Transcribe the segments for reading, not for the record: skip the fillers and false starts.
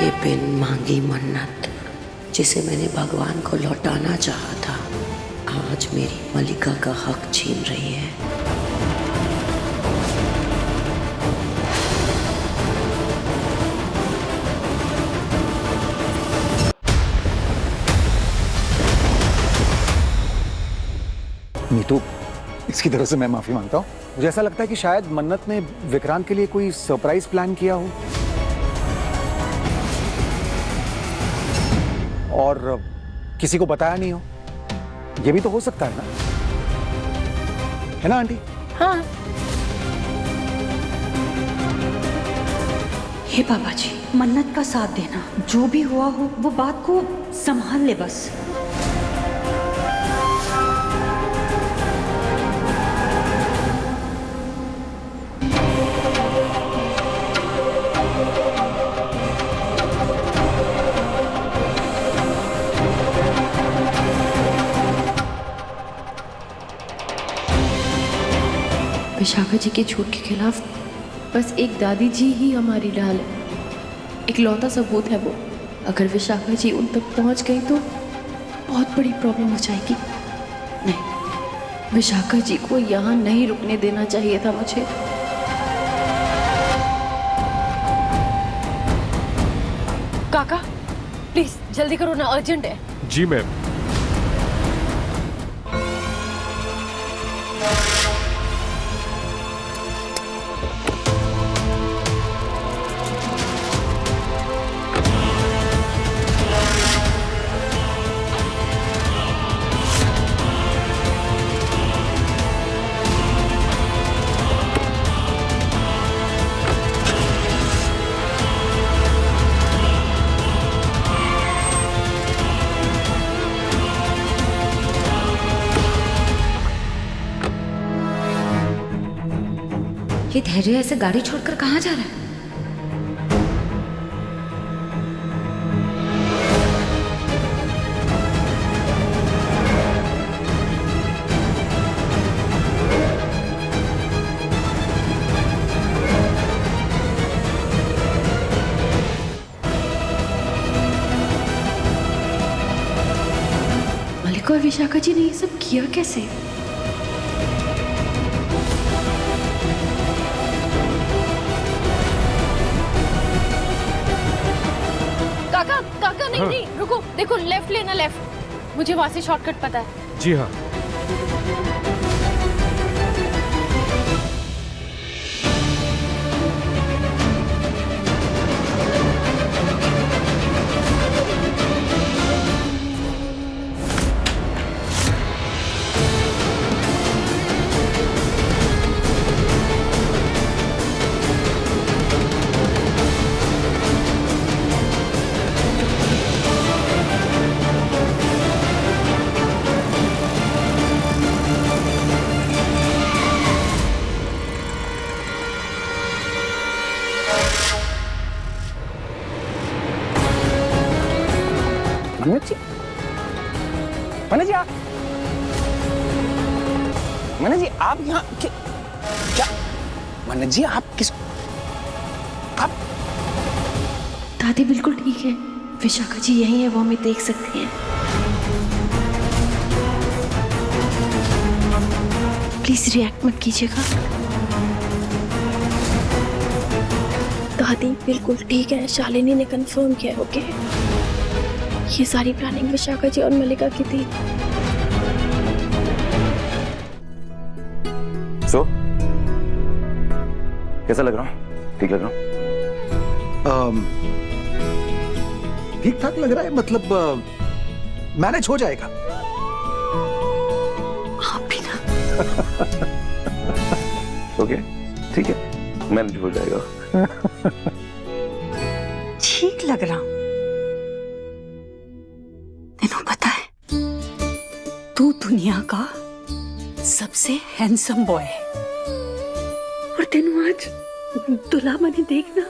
ये बिन मांगी मन्नत जिसे मैंने भगवान को लौटाना चाहा था, आज मेरी मलिका का हक छीन रही है। नीतू, इसकी तरफ से मैं माफी मांगता हूँ। मुझे ऐसा लगता है कि शायद मन्नत ने विक्रांत के लिए कोई सरप्राइज प्लान किया हो और किसी को बताया नहीं हो। ये भी तो हो सकता है ना आंटी? हाँ। हे बाबा जी, मन्नत का साथ देना, जो भी हुआ हो वो बात को संभाल ले बस। विशाखा जी के झूठ के खिलाफ बस एक दादी जी ही हमारी ढाल है, इकलौता सबूत है वो। अगर विशाखा जी उन तक पहुंच गई तो बहुत बड़ी प्रॉब्लम हो जाएगी। नहीं, विशाखा जी को यहाँ नहीं रुकने देना चाहिए था मुझे। काका प्लीज जल्दी करो ना, अर्जेंट है। जी मैम। ये धैर्य ऐसे गाड़ी छोड़कर कहाँ जा रहा है? मलिका और विशाखा जी ने ये सब किया कैसे? काका नहीं, हाँ। नहीं रुको, देखो लेफ्ट लेना, लेफ्ट। मुझे वहां से शॉर्टकट पता है। जी हाँ। मन्नत जी, मन्नत जी आप, मन्नत जी आप यहाँ क्या? मन्नत जी आप किस? आप? दादी बिल्कुल ठीक है, विशाखा जी यही है, वो हमें देख सकती हैं। प्लीज रिएक्ट मत कीजिएगा। दादी बिल्कुल ठीक है, शालिनी ने कंफर्म किया। ओके, ये सारी प्लानिंग विशाखा जी और मलिका की थी। कैसा लग रहा हूँ? ठीक लग रहा हूँ? ठीक ठाक लग रहा है, मतलब मैनेज हो जाएगा। आप भी ना। ओके, ठीक है, मैनेज हो जाएगा। ठीक लग रहा हूं। तेनू पता है, तू दुनिया का सबसे हैंडसम बॉय है, और तेनू आज दुल्हा बने देखना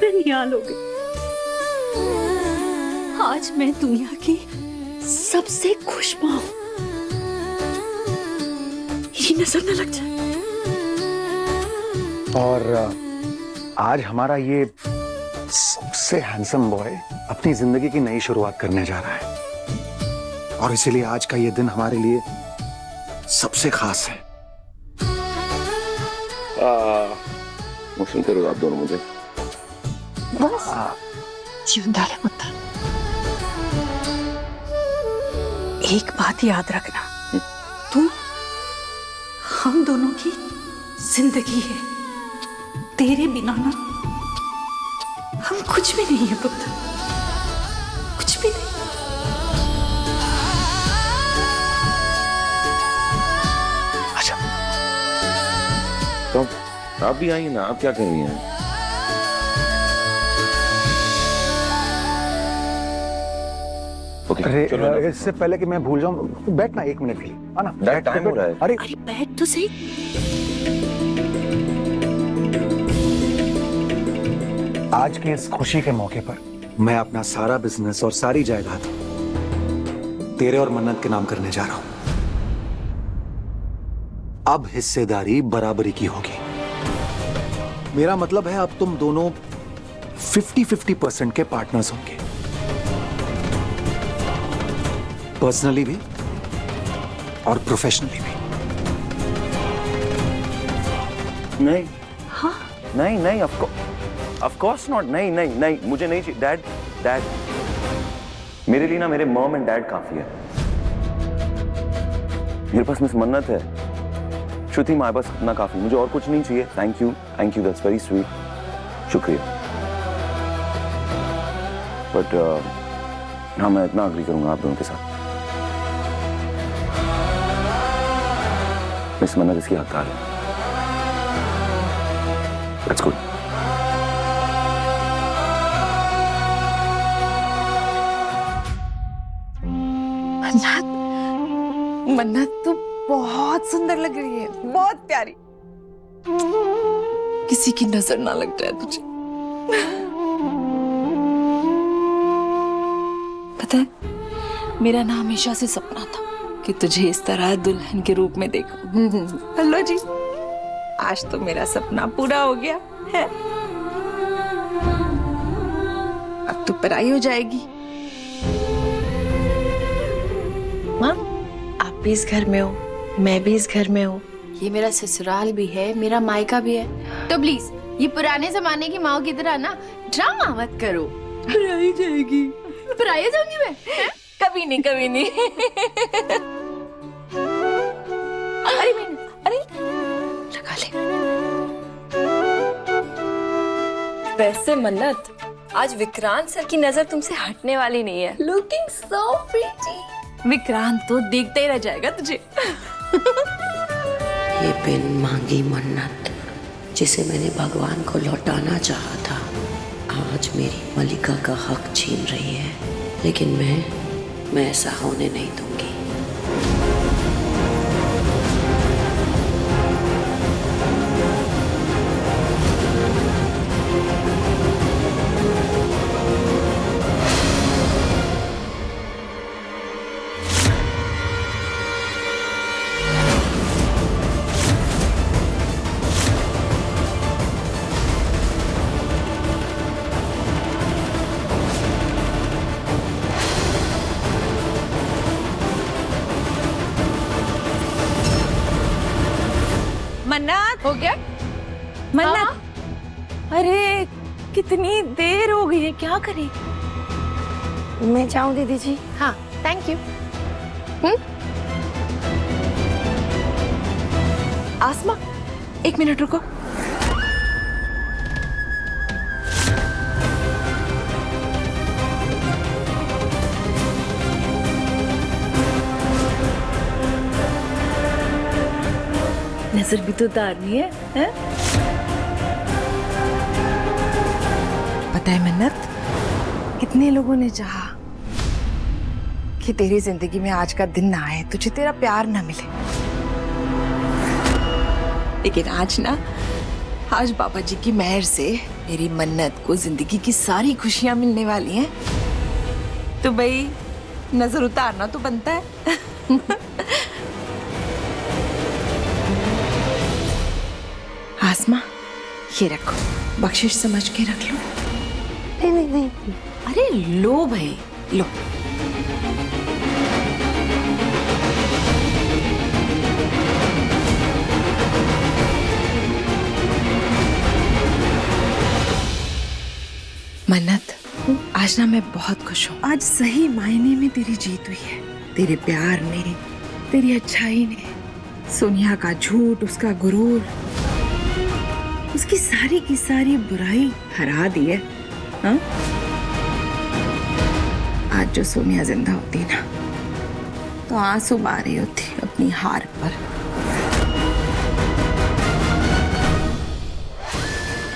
मैं निहाल हो गई। आज मैं दुनिया की सबसे खुश मां हूं, ये नजर न लग जाए। और आज हमारा ये सबसे हैंडसम बॉय अपनी जिंदगी की नई शुरुआत करने जा रहा है और इसीलिए आज का ये दिन हमारे लिए सबसे खास है। सुनते रहो आप दोनों मुझे। बस जीवनदाले मुद्दा, एक बात याद रखना, तू हम दोनों की जिंदगी है। तेरे बिना ना हम कुछ भी नहीं है पुत्र, कुछ भी नहीं। अच्छा तो आप भी आइए ना, आप क्या कर रही हैं? अरे इससे पहले कि मैं भूल जाऊं, बैठना 1 मिनट के लिए, आना। डैड टाइम हो रहा है। अरे बैठ तो सही। आज की इस खुशी के मौके पर मैं अपना सारा बिजनेस और सारी जायदाद तेरे और मन्नत के नाम करने जा रहा हूं। अब हिस्सेदारी बराबरी की होगी। मेरा मतलब है अब तुम दोनों 50-50% के पार्टनर्स होंगे, पर्सनली भी और प्रोफेशनली भी। नहीं हाँ नहीं नहीं, ऑफ कोर्स नॉट। नहीं नहीं नहीं, मुझे नहीं चाहिए। डैड मेरे लिए ना मेरे मॉम एंड डैड काफी है। मेरे पास मिस मन्नत है, श्रुति माँ, बस इतना काफी, मुझे और कुछ नहीं चाहिए। Thank you, that's very sweet, शुक्रिया। बट हाँ, मैं इतना अग्री करूंगा आप दोनों के साथ। मिस मन्नत इसकी हकदार है। That's good. मन्नत तो बहुत सुंदर लग रही है, बहुत प्यारी। किसी की नजर ना लग जाए तुझे। पता है, मेरा ना हमेशा से सपना था कि तुझे इस तरह दुल्हन के रूप में देखूं। हेलो जी, आज तो मेरा सपना पूरा हो गया है। अब तो पराई हो जाएगी। माँ, आप भी इस घर में हो, मैं भी इस घर में हूँ, ये मेरा ससुराल भी है, मेरा मायका भी है। तो प्लीज ये पुराने जमाने की माँ की तरह ना ड्रामा मत करो। पराई जाएगी, पराई हो जाऊंगी मैं? कभी नहीं, कभी नहीं। अरे लगा ले। वैसे मन्नत, आज विक्रांत सर की नजर तुमसे हटने वाली नहीं है। Looking so pretty. विक्रांत तो देखते ही रह जाएगा तुझे। ये बिन मांगी मन्नत जिसे मैंने भगवान को लौटाना चाहा था, आज मेरी मलिका का हक छीन रही है। लेकिन मैं ऐसा होने नहीं दूंगी। मन्नत हो गया? मन्नत, अरे कितनी देर हो गई है, क्या करें? मैं जाऊं दीदी जी? हाँ, थैंक यू। आसमा, 1 मिनट रुको। नजर भी तो उतारनी है, हैं? पता है मन्नत, कितने लोगों ने चाहा कि तेरी जिंदगी में आज का दिन ना आए, तुझे तेरा प्यार ना मिले। लेकिन आज बाबा जी की मेहर से मेरी मन्नत को जिंदगी की सारी खुशियां मिलने वाली हैं। तो भाई नजर उतारना तो बनता है। आसमा, ये रखो, बख्शिश समझ के रख लो। नहीं। अरे लो भाई लो। मन्नत, आज ना मैं बहुत खुश हूँ। आज सही मायने में तेरी जीत हुई है। तेरे प्यार ने, तेरी अच्छाई ने सोनिया का झूठ, उसका गुरूर, उसकी सारी की सारी बुराई हरा दी है। हाँ? आज जो सोनिया जिंदा होती ना तो आंसू बहा रही होती अपनी हार पर।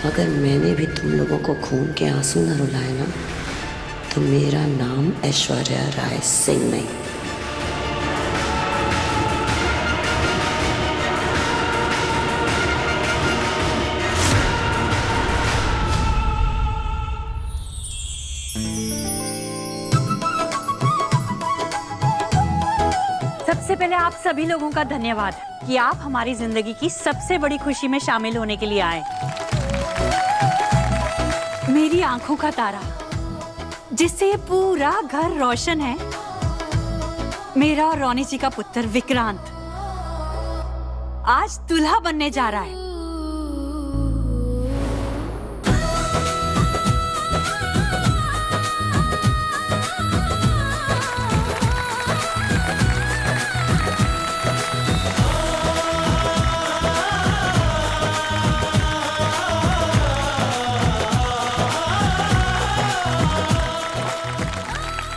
अगर मैंने भी तुम लोगों को खून के आंसू न रुलाए ना तो मेरा नाम ऐश्वर्या राय सिंह नहीं। सबसे पहले आप सभी लोगों का धन्यवाद कि आप हमारी जिंदगी की सबसे बड़ी खुशी में शामिल होने के लिए आए। मेरी आंखों का तारा जिससे ये पूरा घर रोशन है, मेरा और रोनी जी का पुत्र विक्रांत आज दूल्हा बनने जा रहा है।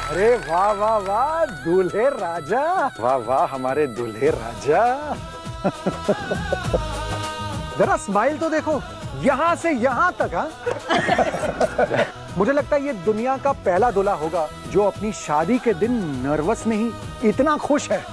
अरे वाह वाह वाह, दूल्हे राजा, वाह वाह हमारे दूल्हे राजा। जरा स्माइल तो देखो, यहां से यहां तक। हाँ मुझे लगता है ये दुनिया का पहला दूल्हा होगा जो अपनी शादी के दिन नर्वस नहीं, इतना खुश है।